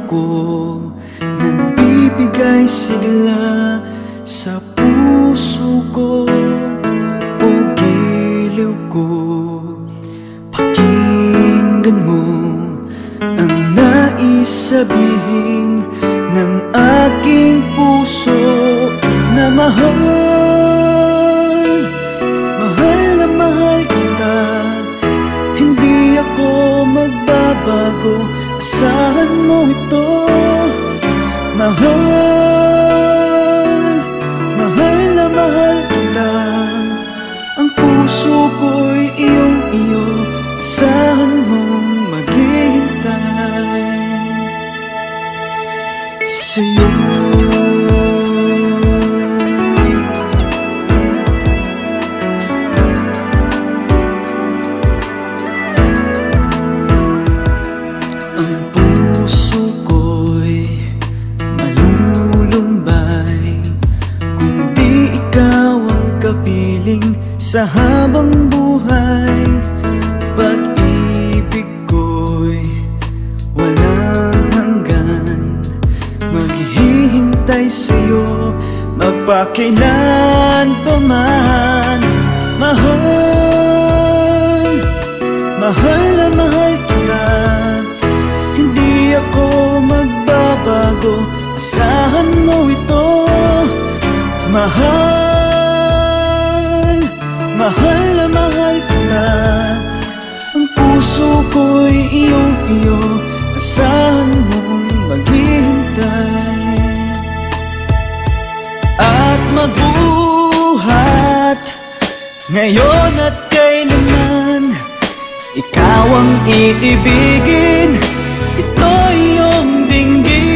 ko, nagbibigay sigla sa puso ko o giliw ko. Pakinggan mo ang nais sabihin ng aking puso na mahal. Mahal na mahal kita, hindi ako magbabago, asahan mo ito. Mahal, mahal na mahal kita, ang puso ko'y iyong-iyo, asahan mong maghihintay sa'yo. Sa habang buhay, pag-ibig ko'y walang hanggan. Maghihintay sa'yo magpakailan pa man. Mahal, mahal na mahal kita, hindi ako magbabago, asahan mo ito. Mahal, mahal na mahal kita, ang puso ko'y iyong-iyo, asahan mong maghihintay. At magbuhat ngayon at kailanman, ikaw ang iibigin, ito iyong dinggin.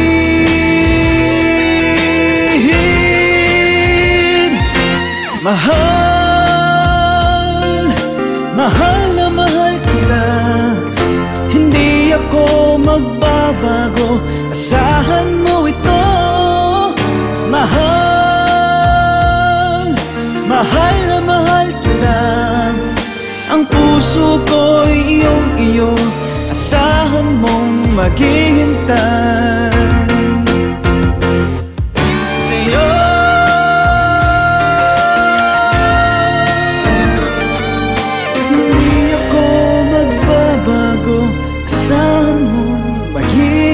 Mahal, mahal na mahal kita, hindi ako magbabago, asahan mo ito. Mahal, mahal na mahal kita, ang puso ko'y iyong-iyo, asahan mong maghihintay sa'yo. Asahan mong maghihintay.